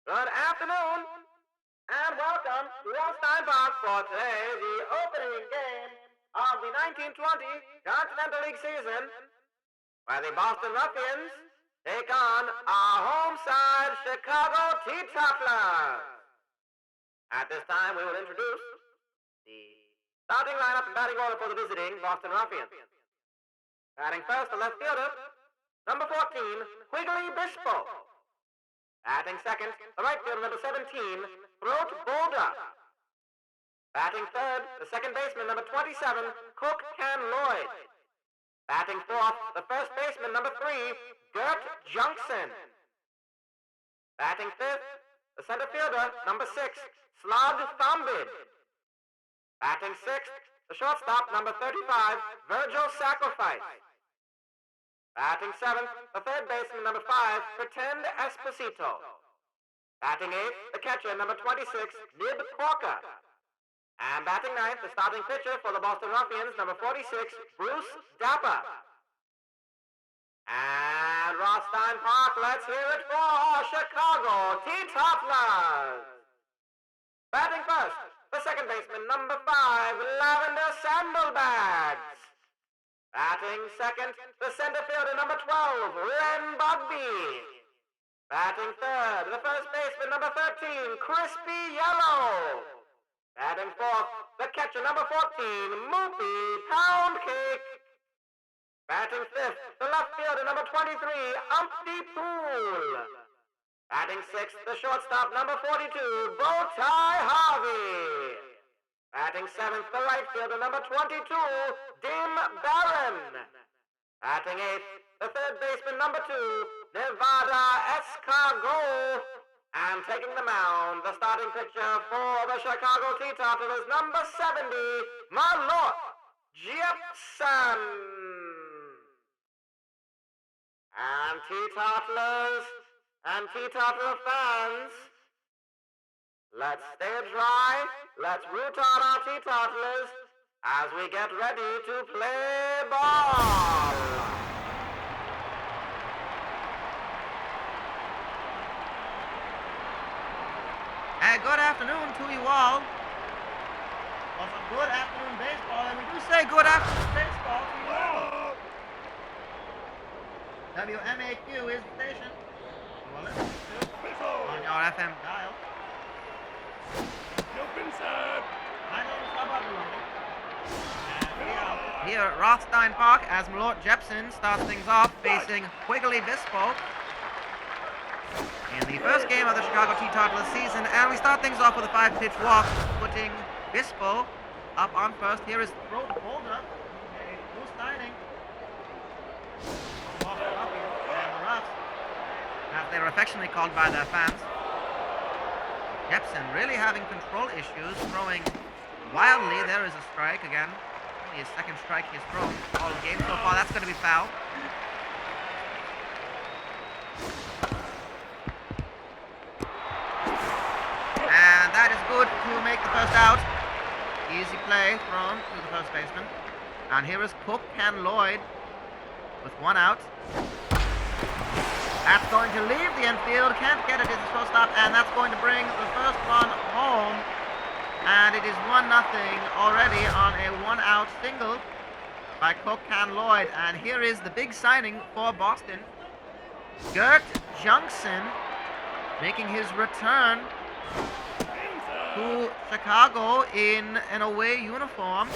Good afternoon, and welcome to Rothstein Park for today, the opening game of the 1920 Continental League season, where the Boston Ruffians take on our home side Chicago Teetotalers. At this time, we will introduce the starting lineup and batting order for the visiting Boston Ruffians. Batting first, the left fielder, number 14, Quigley Bispo. Batting second, the right fielder, number 17, Throat Boulder. Batting third, the second baseman, number 27, Cook Can Lloyd. Batting fourth, the first baseman, number 3, Gert Junction. Batting fifth, the center fielder, number 6, Slug Thumbid. Batting sixth, the shortstop, number 35, Virgil Sacrifice. Batting seventh, the third baseman, number 5, Pretend Esposito. Batting eighth, the catcher, number 26, Nib Corker. And batting ninth, the starting pitcher for the Boston Ruffians, number 46, Bruce Dapper. And Rothstein Park, let's hear it for Chicago Teetotalers. Batting first, the second baseman, number 5, Lavender Sandalbags. Batting second, the center fielder, number 12, Len Bugby. Batting third, the first baseman, number 13, Crispy Yellow. Batting fourth, the catcher, number 14, Moopy Pound Cake. Batting fifth, the left fielder, number 23, Umpty Pool. Batting sixth, the shortstop, number 42, Bowtie Harvey. Batting seventh, the right fielder, number 22, Dim Barron. Batting eighth, the third baseman, number 2, Nevada Escargot. And taking the mound, the starting pitcher for the Chicago Teetotalers, number 70, Malort Gibson. And Teetotalers and Teetotaler fans, let's stay dry, let's root on our Teetotalers as we get ready to play ball. Hey, good afternoon to you all. Well, some good afternoon baseball, and we do say good afternoon baseball to you all. WMAQ is the station. You will listen to on your FM dial. Jump inside. My name is Hubbub Bologne. And we are here at Rothstein Park as Malort Jepson starts things off facing Quigley Bispo in the first game of the Chicago Teetotalers season. And we start things off with a 5-pitch walk, putting Bispo up on first. Here is Throat Boulder, a loose signing. And the Ruffs, as they were affectionately called by their fans. Jepson really having control issues, throwing wildly. There is a strike again. Only his second strike he's thrown all game so far. That's going to be foul. And that is good to make the first out. Easy play thrown to the first baseman. And here is Cook Can Lloyd with one out. That's going to leave the infield, can't get it in the shortstop, and that's going to bring the first run home. And it is 1-0 already on a one-out single by Cook Can Lloyd. And here is the big signing for Boston. Gert Junction making his return to Chicago in an away uniform.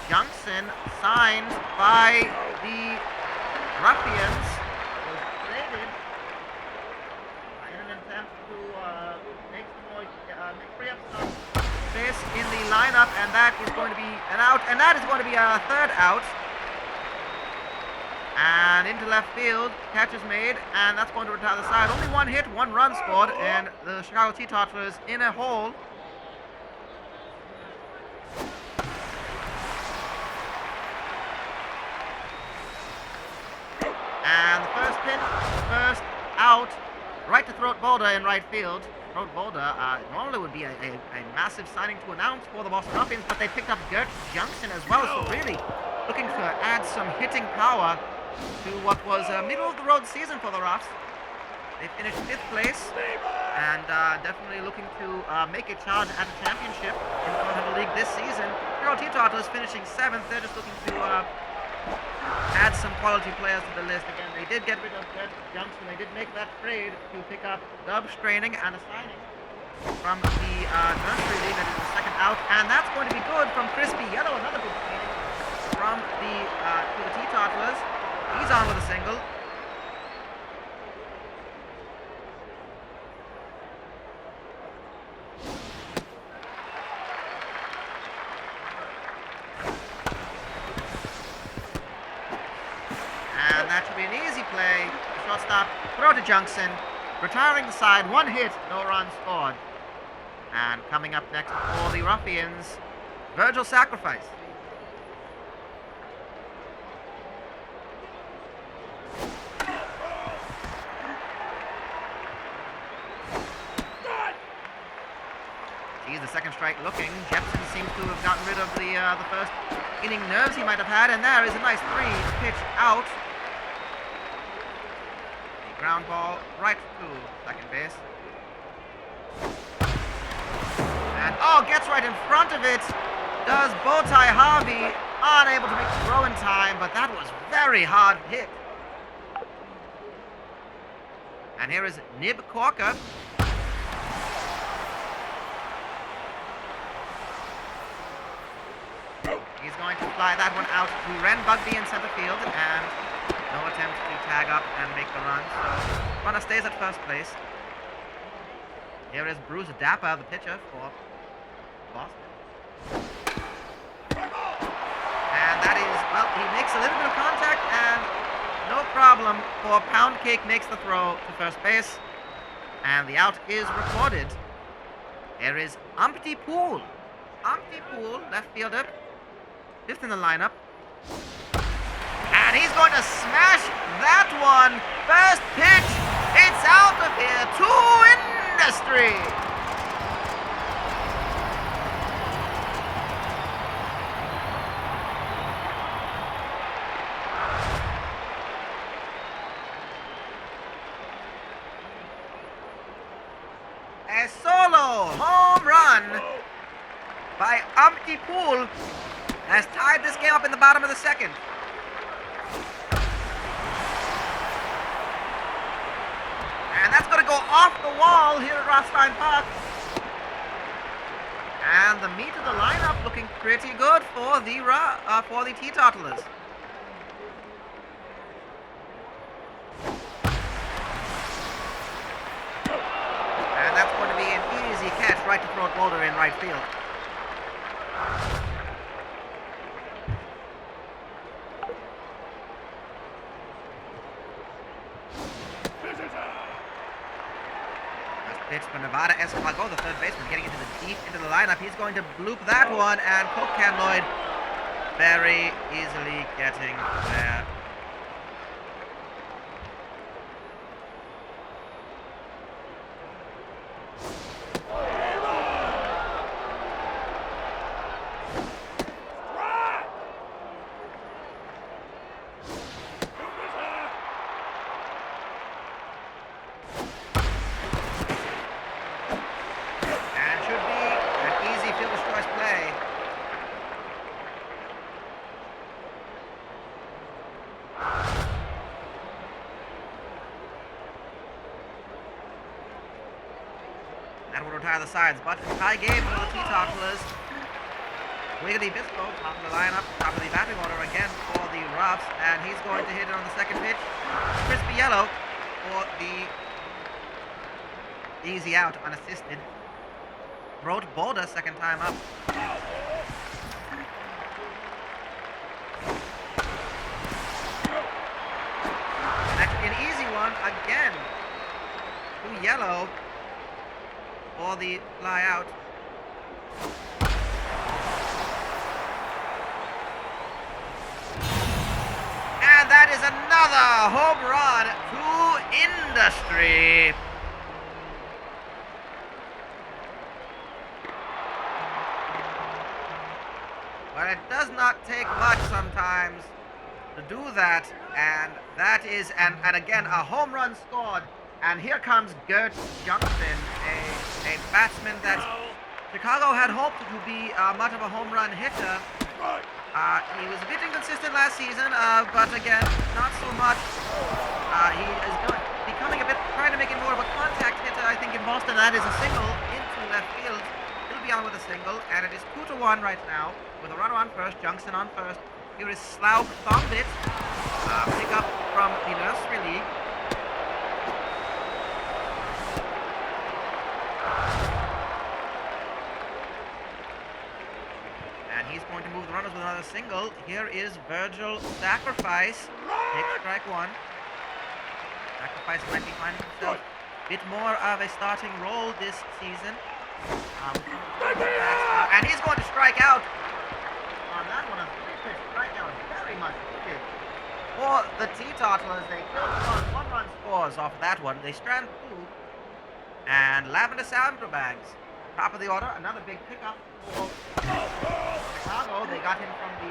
Junction signed by the Ruffians. Space in the lineup, and that is going to be an out, and that is going to be a third out. And into left field, catch is made, and that's going to retire the side. Only one hit, 1 run scored, and the Chicago Teetotalers in a hole. And the first pitch, first out, right to Throat Boulder in right field. Throat Boulder normally would be a massive signing to announce for the Boston Ruffians, but they picked up Gert Junction as well, so really looking to add some hitting power to what was a middle-of-the-road season for the Ruffs. They finished 5th place and definitely looking to make a charge at a championship in the Continental League this season. Hero Teetotalers finishing 7th. They're just looking to add some quality players to the list. Again, they did get rid of Red Junction. They did make that trade to pick up Dub Straining and a signing from the Nursery League that is the second out. And that's going to be good from Crispy Yellow, another good signing from the to the Teetotalers. He's on with a single. And that should be an easy play. Shortstop, throw to Junction. Retiring the side, 1 hit, no run scored. And coming up next for the Ruffians, Virgil Sacrifice. He's the second strike looking. Jepson seems to have gotten rid of the first inning nerves he might have had, and there is a nice 3-pitch out. A ground ball right to second base. And gets right in front of it. Does Bowtie Harvey, unable to make the throw in time, but that was very hard hit. And here is Nib Corker. He's going to fly that one out to Ren Bugby in center field, and no attempt to tag up and make the run. So runner stays at first place. Here is Bruce Dapper, the pitcher for Boston. And that is, well, he makes a little bit of contact, and no problem for Pound Cake makes the throw to first base. And the out is recorded. There is Umpty Pool. Umpty Pool, left fielder. 5th in the lineup. And he's going to smash that one. First pitch. It's out of here to Industry. A solo home run by Umpty Pool has tied this game up in the bottom of the second. And that's going to go off the wall here at Rothstein Park. And the meat of the lineup looking pretty good for the Teetotalers. And that's going to be an easy catch right to throat boulder in right field. Pitch for Nevada Escargo, the third baseman, getting into the lineup. He's going to bloop that one, and Cook Canloyd very easily getting there. That will retire the sides, but tie game for the Teetotalers. Wiggity Bispo, top of the lineup, top of the batting order again for the Ruffs, and he's going to hit it on the second pitch. Crispy Yellow for the easy out, unassisted. Throat Boulder, second time up. And that should be an easy one again to Yellow for the fly out. And that is another home run to Industry. But it does not take much sometimes to do that, and that is, and again, a home run scored And here comes Gert Johnson, a batsman that Chicago had hoped to be much of a home run hitter. He was a bit inconsistent last season, but again, not so much. He is becoming a bit, trying to make it more of a contact hitter, I think, in Boston. That is a single into left field. He'll be on with a single, and it is 2-1 right now, with a runner on first, Johnson on first. Here is Slaub Thombit, pick up from the Nursery League. And he's going to move the runners with another single. Here is Virgil Sacrifice. Takes strike one. Sacrifice might be finding himself a bit more of a starting role this season. And he's going to strike out on that one. A three-pitch strikeout, very much needed for the Teetotalers. They killed one-run scores off of that one. They strand two. And Lavender Saddlebags, top of the order. Another big pickup for Chicago. They got him from the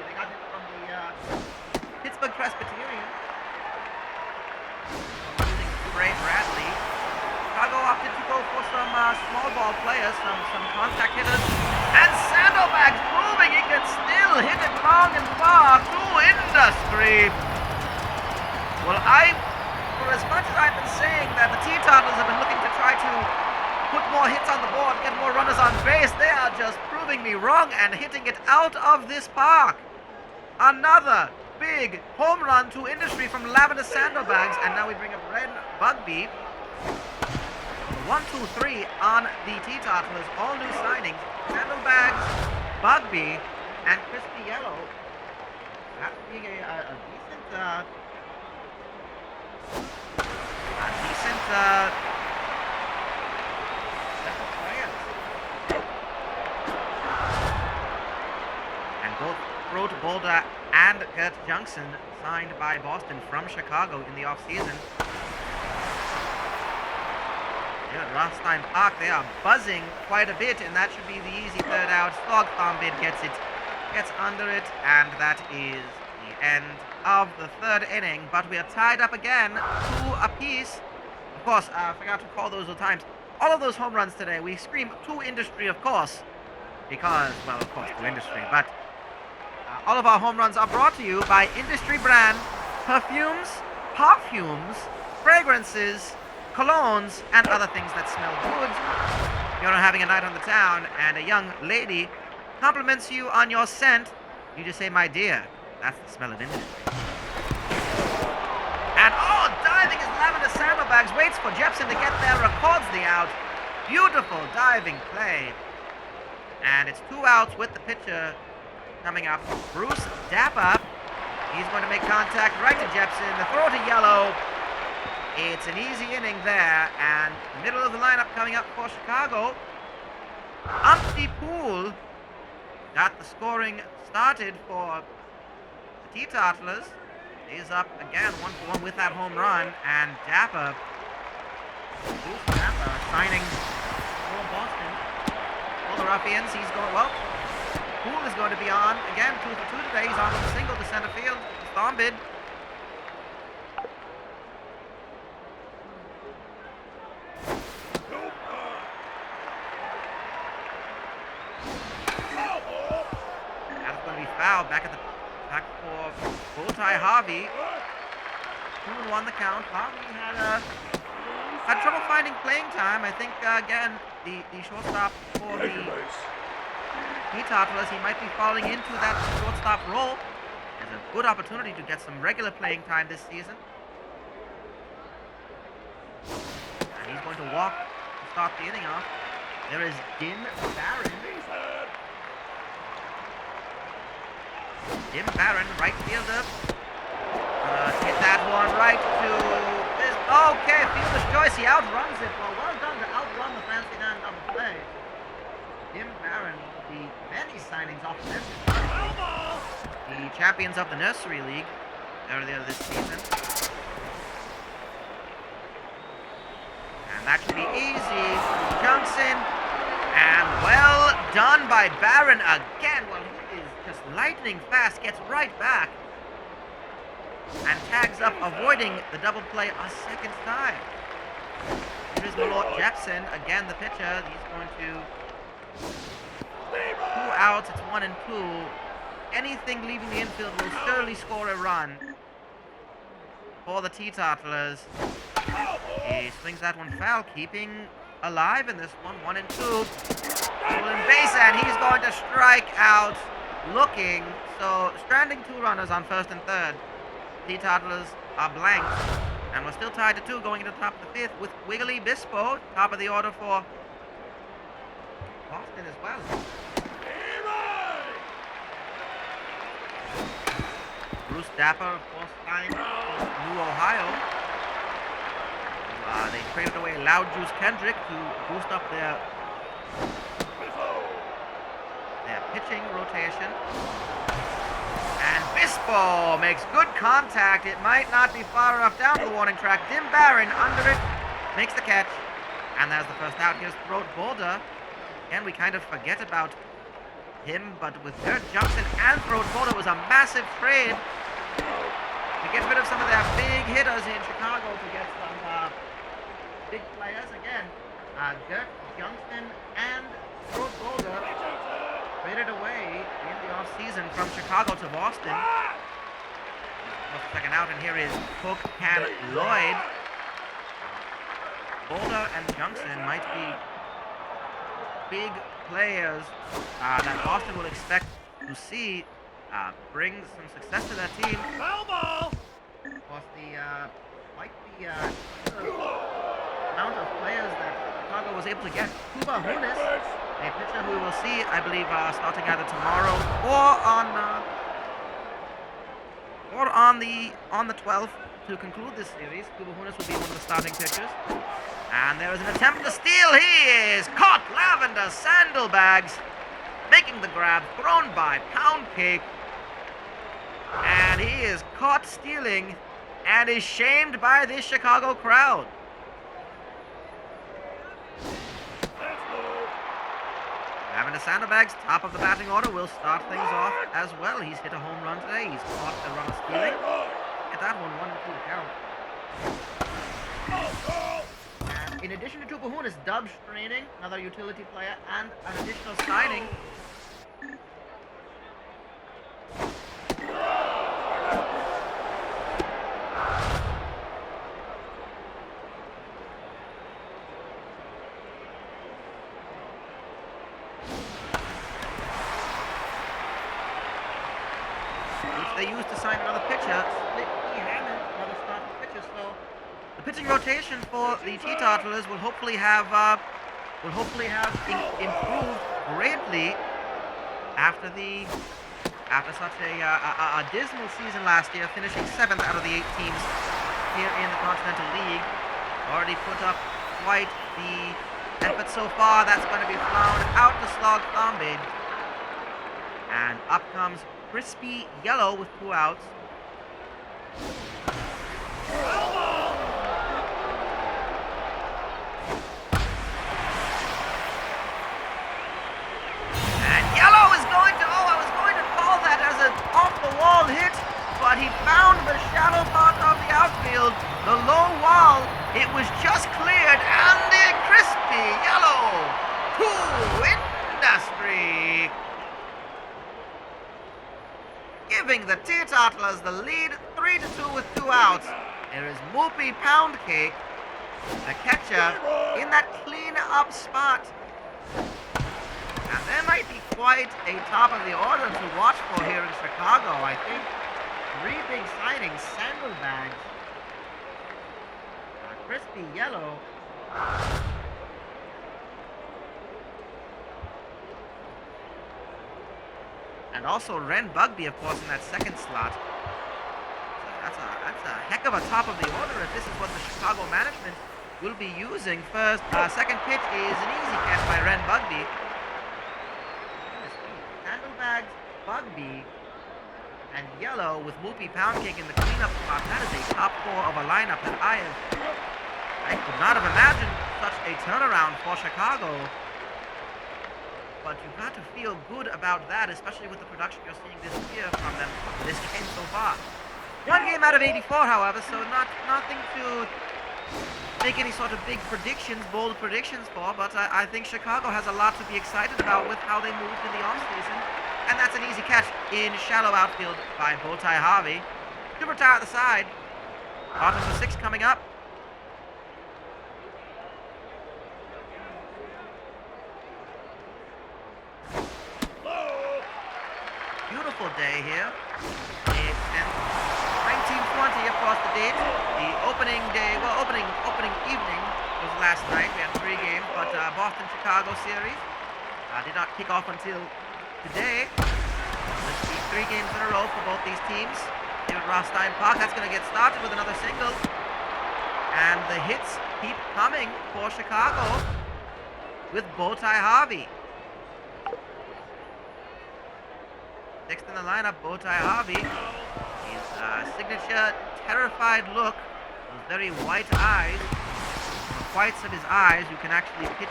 Pittsburgh Presbyterian. Ray Bradley. Chicago opted to go for some small ball players, some contact hitters, and Saddlebags proving he can still hit it long and far to industry. Well, for as much as I've been saying that the Teetotalers have been looking to try to put more hits on the board, get more runners on base, they are just proving me wrong and hitting it out of this park. Another big home run to industry from Lavender Saddlebags, and now we bring up Red Bugby. 1-2-3 on the Teetotalers, all new signings. Saddlebags, Bugby, and Crispy Yellow. That being a decent set of players. And both Road Boulder and Gert Johnson signed by Boston from Chicago in the offseason. Here at Rothstein Park, they are buzzing quite a bit, and that should be the easy third out. Slog Thombid gets under it, and that is the end of the third inning. But we are tied up again, 2 apiece. Of course, I forgot to call those times. All of those home runs today, we scream to industry, of course, because, well, of course, to industry. But all of our home runs are brought to you by Industry Brand perfumes, fragrances, colognes, and other things that smell good. You're having a night on the town, and a young lady compliments you on your scent. You just say, "My dear, that's the smell of industry." And diving is Lavender Saddlebags, waits for Jepson to get there, records the out. Beautiful diving play. And it's 2 outs with the pitcher coming up. Bruce Dapper. He's going to make contact right to Jepson. The throw to Yellow. It's an easy inning there, and middle of the lineup coming up for Chicago. Umpty Pool got the scoring started for the Teetotalers. He's up again 1-1 with that home run, and Dapper, Bruce Dapper, signing for Boston. For the Ruffians, he's going, well, Pool is going to be on again, 2 for 2 today. He's on with a single to center field. Thombid. Foul back for Bowtie Harvey. 2-1 the count. Harvey had trouble finding playing time. I think again the shortstop for the Teetotalers, he might be falling into that shortstop role. There's a good opportunity to get some regular playing time this season. And he's going to walk to start the inning off. There is Jim Barron. Jim Barron, right fielder. Hit that one right to this. Okay, fielder's choice. He outruns it. Well done to outrun the fancy down double play. Jim Barron, the many signings off the champions of the Nursery League earlier this season. And that should be easy. Johnson. And well done by Barron again. Well, he is just lightning fast, gets right back and tags up, avoiding the double play a second time. Here is Malort Jepson, again the pitcher. He's going to 2 outs, it's 1-2. Anything leaving the infield will surely score a run for the Teetotalers. He swings that one foul, keeping alive in this one, 1-2. Stolen base, and he's going to strike out looking. So stranding 2 runners on first and third. Teetotalers are blank, and we're still tied to 2 going into the top of the 5th with Wiggly Bispo, top of the order for Boston as well. Bruce Dapper, of course, signed from New Ohio. They traded away Loud Juice Kendrick to boost up their pitching rotation. And Bispo makes good contact. It might not be far enough down the warning track. Dim Barron under it, makes the catch. And there's the first out. Here's Throat Boulder. And we kind of forget about him, but with Dirk Johnson and Throat Boulder, it was a massive trade to get rid of some of their big hitters in Chicago to get some big players. Again, Dirk Johnson and Throat Boulder traded away in the offseason from Chicago to Boston. Second out, and here is Cook and Lloyd. Boulder and Johnson might be big players that Boston will expect to see bring some success to their team. Foul ball! Of course, quite the amount of players that Chicago was able to get. Cuba Hunis, a pitcher who we will see, I believe, starting either tomorrow or on the 12th to conclude this series. Cuba Hunis will be one of the starting pitchers. And there is an attempt to steal. He is caught. Lavender Sandalbags making the grab, thrown by Pound Cake. And he is caught stealing and is shamed by this Chicago crowd. Lavender Sandalbags, top of the batting order, will start things off as well. He's hit a home run today. He's caught a run stealing. Get that one, 1-2 count. In addition to Tupahunis, Dub Straining, another utility player, and an additional signing. Which they used to sign another pitcher, Hammond, another starting pitcher, so the pitching rotation for the Teetotalers will hopefully have improved greatly after such a dismal season last year, finishing 7th out of the 8 teams here in the Continental League. Already put up quite the effort so far. That's going to be flown out to Slog Thombe. And up comes Crispy Yellow with 2 outs. Wall hit, but he found the shallow part of the outfield, the low wall. It was just cleared, and the Crispy Yellow to Industry, giving the Teetotalers the lead, 3-2 with 2 outs. There is Moopy Pound Cake, the catcher, in that clean-up spot. And there might be quite a top of the order to watch for here in Chicago. I think 3 big signings, Sandalbags, Crispy Yellow, and also Ren Bugby, of course, in that second slot. So that's a heck of a top of the order if this is what the Chicago management will be using. Second pitch is an easy catch by Ren Bugby. Sandalbags, Bugby, and Yellow with Whoopie Poundcake in the cleanup spot. That is a top 4 of a lineup that I could not have imagined such a turnaround for Chicago. But you've got to feel good about that, especially with the production you're seeing this year from them this game so far. 1 game out of 84, however, so nothing to make any sort of big predictions, bold predictions for, but I think Chicago has a lot to be excited about with how they moved in the offseason. And that's an easy catch in shallow outfield by Bowtie Harvey. Super tire at the side. Bottom of the 6th coming up. Beautiful day here. And 1920, of course, the date. The opening day, well, opening evening was last night. We had 3 games, but Boston-Chicago series did not kick off until today. Let's see, 3 games in a row for both these teams. Here at Rothstein Park, that's going to get started with another single. And the hits keep coming for Chicago with Bowtie Harvey. 6th in the lineup, Bowtie Harvey. His signature terrified look, those very white eyes. The whites of his eyes, you can actually pitch.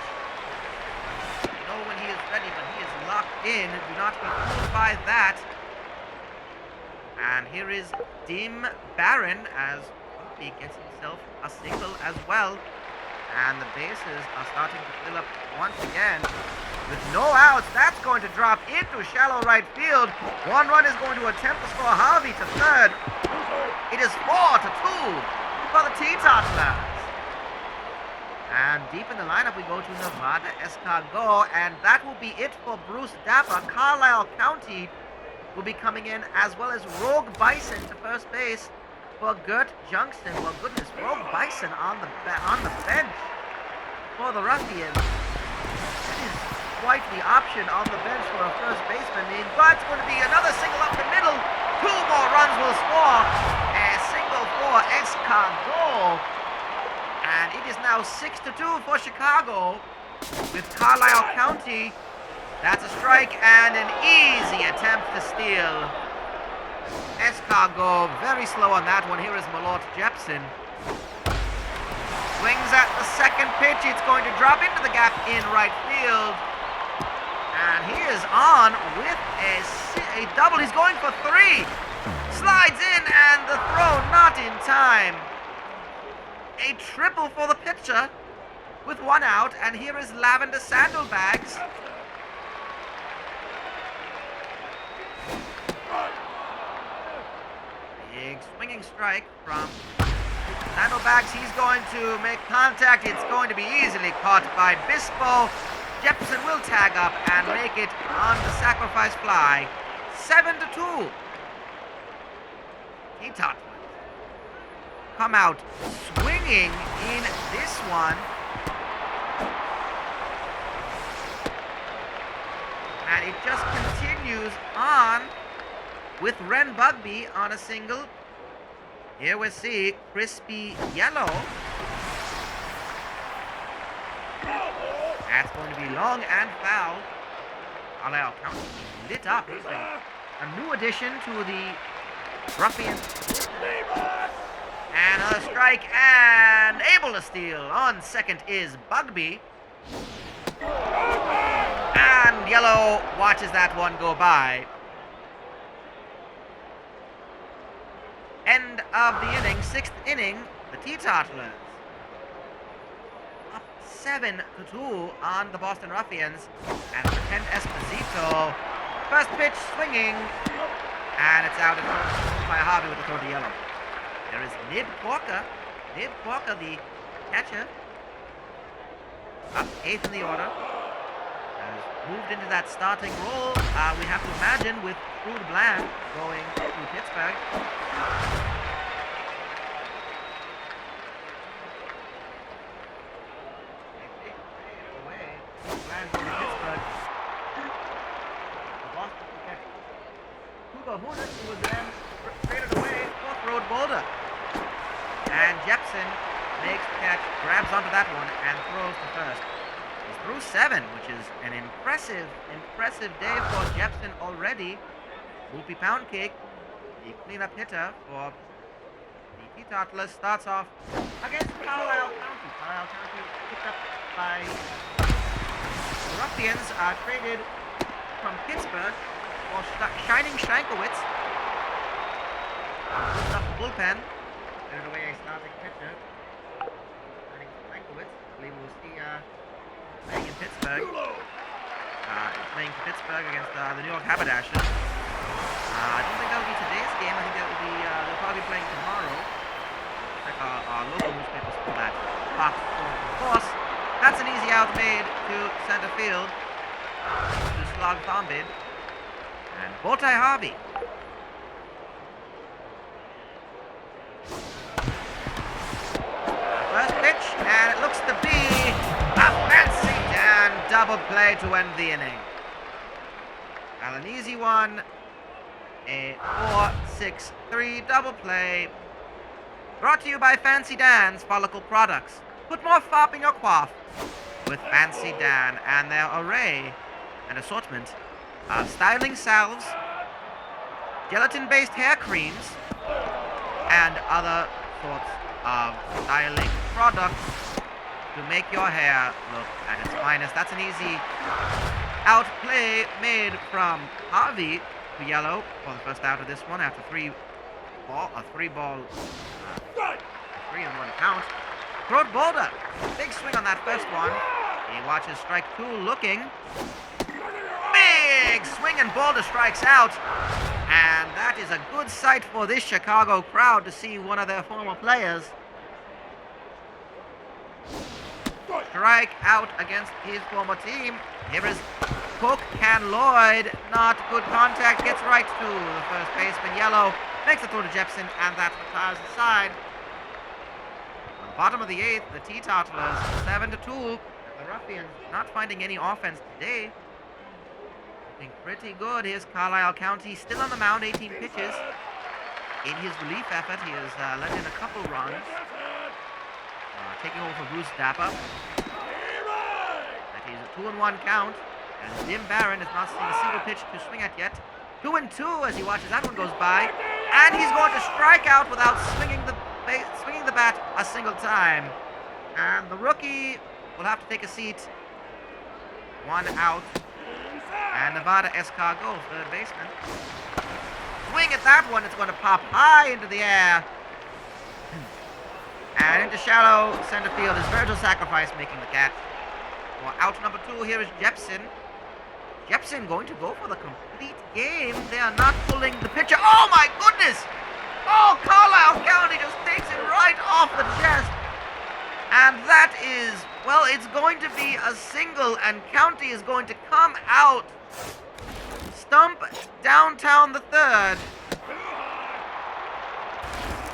You know when he is ready, but he is locked in. Do not be fooled by that. And here is Dim Barron as he gets himself a single as well. And the bases are starting to fill up once again. With no outs, that's going to drop into shallow right field. 1 run is going to attempt to score Harvey to 3rd. It is 4-2 for the Teetotalers. And deep in the lineup, we go to Nevada Escargot, and that will be it for Bruce Dapper. Carlisle County will be coming in, as well as Rogue Bison to first base for Gert Junction. Well, goodness, Rogue Bison on the bench for the Ruffians. That is quite the option on the bench for a first baseman. But it's going to be another single up the middle. 2 more runs will score. A single for Escargot. And it is now 6-2 for Chicago with Carlisle County. That's a strike and an easy attempt to steal. Escargot very slow on that one. Here is Malort Jepson. Swings at the 2nd pitch. It's going to drop into the gap in right field. And he is on with a double. He's going for 3. Slides in and the throw not in time. A triple for the pitcher with 1 out. And here is Lavender Sandalbags. Big swinging strike from Sandalbags. He's going to make contact. It's going to be easily caught by Bispo. Jepson will tag up and make it on the sacrifice fly. 7-2. Teetotalers come out swinging in this one. And it just continues on with Ren Bugby on a single. Here we see Crispy Yellow. That's going to be long and foul. Carlisle County lit up. He's a new addition to the Ruffians. And a strike and able to steal. On 2nd is Bugby. And Yellow watches that one go by. End of the inning, 6th inning, the Teetotalers up 7-2 on the Boston Ruffians. And Pretend Esposito, first pitch swinging, and it's out by Harvey with the throw to Yellow. There is Nib Corker, the catcher, up 8th in the order. Has moved into that starting role, we have to imagine, with Trude Bland going to Pittsburgh. Bland going to Pittsburgh. The Boston catch Hugo Hunas, who was then traded away, 4th road Boulder. And Jepson makes the catch, grabs onto that one, and throws to first. He's through 7, which is an impressive day for Jepson already. Whoopie Pound Cake, the cleanup hitter for the Teetotalers, starts off against Carlisle County. Carlisle County picked up by the Ruffians, traded from Pittsburgh for Shining Shankowitz. Puts up the bullpen, traded away a starting pitcher. believe we'll see playing in Pittsburgh. Playing for Pittsburgh against the New York Haberdashers. I don't think that will be today's game. I think that will be they'll probably be playing tomorrow. Check our local newspapers for that. Fox score, of course. That's an easy out made to center field to Slog Thombid and Bowtie Harvey. First pitch, and it looks to be a fancy Dan double play to end the inning. Well, an easy one, a 4-6-3 double play. Brought to you by Fancy Dan's Follicle Products. Put more fop in your quaff with Fancy Dan and their array and assortment of styling salves, gelatin-based hair creams, and other sorts of styling products to make your hair look at its finest. That's an easy outplay made from Harvey to yellow for the first out of this one after 3 and 1 count. Throat Boulder, big swing on that first one. He watches strike 2 looking. Big swing and Boulder strikes out. And that is a good sight for this Chicago crowd to see one of their former players strike out against his former team. Here is Cook, Can Lloyd, not good contact, gets right to the first baseman. Yellow makes the throw to Jepson, and that retires the side. On the bottom of the 8th, the Teetotalers 7-2. The Ruffians not finding any offense today. Looking pretty good. Here's Carlisle County still on the mound, 18 pitches. In his relief effort, he has let in a couple runs. Taking over for Bruce Dapper. That is a 2-1 count. And Jim Barron has not seen a single pitch to swing at yet. 2-2 as he watches that one goes by. And he's going to strike out without swinging the bat a single time. And the rookie will have to take a seat. 1 out. And Nevada Escargot, third baseman. Swing at that one. It's going to pop high into the air. And into shallow center field is Virgil Sacrifice making the catch. For out number 2, here is Jepson. Jepson going to go for the complete game. They are not pulling the pitcher. Oh my goodness! Oh, Carlisle County just takes it right off the chest. And that is, well, it's going to be a single, and County is going to come out. Stump downtown the third.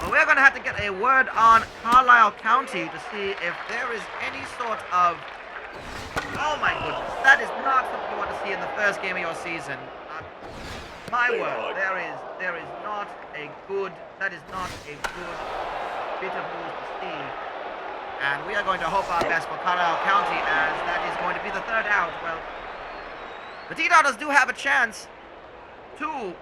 Well, we're going to have to get a word on Carlisle County to see if there is any sort of... Oh my goodness, that is not something you want to see in the first game of your season. My word, there is not a good, that is not a good bit of news to see. And we are going to hope our best for Carlisle County, as that is going to be the third out. Well, the Teetotalers do have a chance to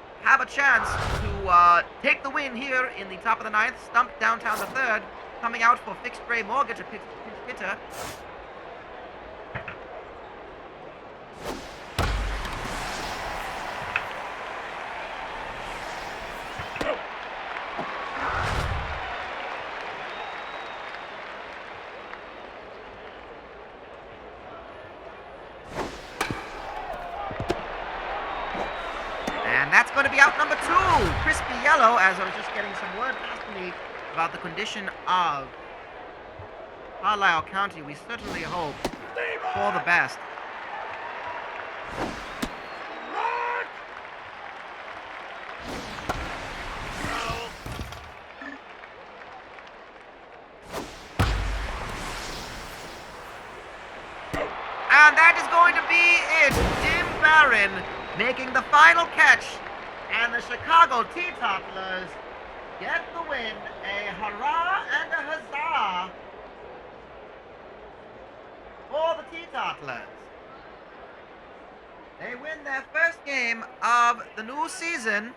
take the win here in the top of the 9th. Stump downtown the third. Coming out for Fixed Ray Mortgage, a pinch hitter. That's going to be out number 2, Crispy Yellow, as I was just getting some word passed to me about the condition of Carlisle County. We certainly hope for the best. And that is going to be it. Jim Barron making the final catch, and the Chicago Teetotalers get the win. A hurrah and a huzzah for the Teetotalers. They win their first game of the new season.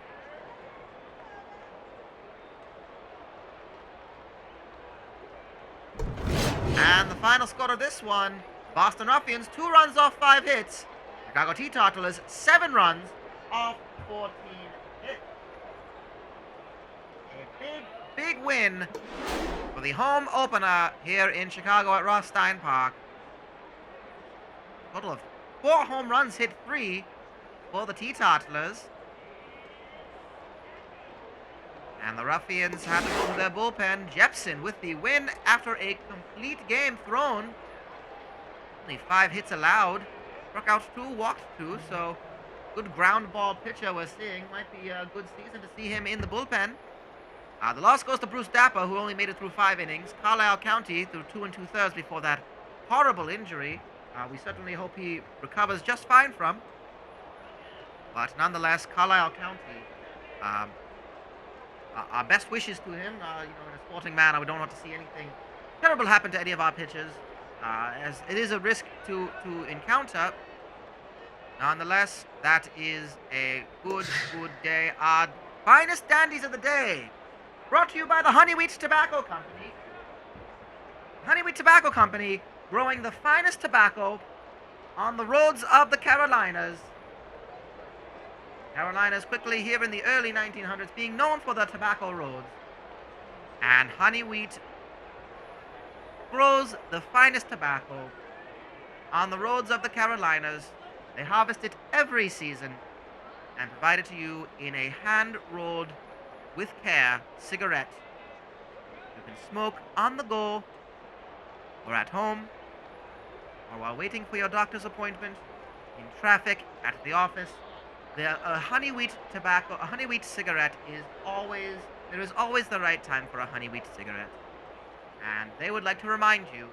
And the final score of this one, Boston Ruffians, 2 runs off 5 hits. Chicago Teetotalers, 7 runs off 14 hits. A big win for the home opener here in Chicago at Rothstein Park. Total of 4 home runs, hit 3 for the Teetotalers. And the Ruffians had to go to their bullpen. Jepson with the win after a complete game thrown. Only 5 hits allowed. Struck out 2, walked 2, so good ground ball pitcher we're seeing. Might be a good season to see him in the bullpen. The loss goes to Bruce Dapper, who only made it through 5 innings. Carlisle County through 2 2/3 before that horrible injury. We certainly hope he recovers just fine from. But nonetheless, Carlisle County, our best wishes to him. In a sporting manner, we don't want to see anything terrible happen to any of our pitchers, as it is a risk to encounter. Nonetheless, that is a good day. Our finest dandies of the day, brought to you by the Honeywheat Tobacco Company. Honeywheat Tobacco Company, growing the finest tobacco on the roads of the Carolinas. Carolinas quickly here in the early 1900s being known for the tobacco roads. And Honeywheat grows the finest tobacco on the roads of the Carolinas. They harvest it every season and provide it to you in a hand-rolled, with care, cigarette. You can smoke on the go, or at home, or while waiting for your doctor's appointment, in traffic, at the office. A Honeywheat cigarette there is always the right time for a Honeywheat cigarette. And they would like to remind you,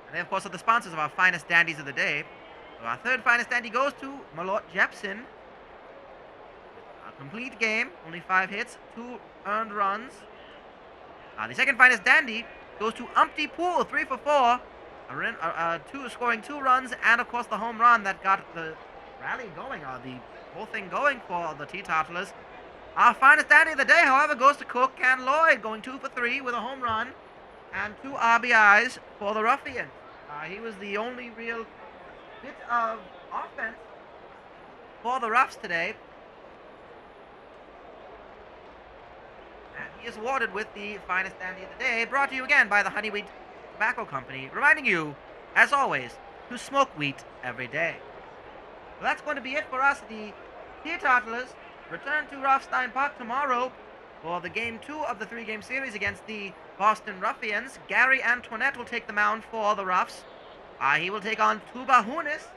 and they of course are the sponsors of our finest dandies of the day. So our third finest dandy goes to Malort Jepson. A complete game, only 5 hits, 2 earned runs. The second finest dandy goes to Umpty Pool, 3 for 4. Scoring 2 runs, and of course the home run that got the rally going, or the whole thing going for the Teetotalers. Our finest dandy of the day, however, goes to Cook and Lloyd, going 2 for 3 with a home run and 2 RBIs for the Ruffians. He was the only real bit of offense for the Ruffs today. And he is awarded with the finest dandy of the day, brought to you again by the Honeywheat Tobacco Company, reminding you, as always, to smoke wheat every day. Well, that's going to be it for us. The Teetotalers return to Rothstein Park tomorrow for the Game 2 of the 3-game series against the Boston Ruffians. Gary Antoinette will take the mound for the Ruffs. He will take on Tuba Hunis,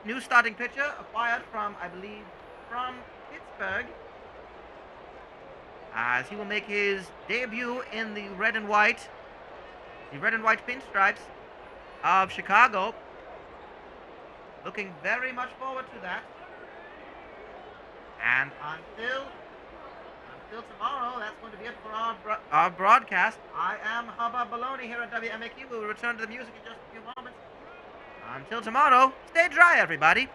new starting pitcher, acquired from, I believe, from Pittsburgh. As he will make his debut in the red and white pinstripes of Chicago. Looking very much forward to that. And until tomorrow, that's going to be it for our broadcast. I am Hubbub Bologne here at WMAQ. We will return to the music in just a few moments. Until tomorrow, stay dry, everybody.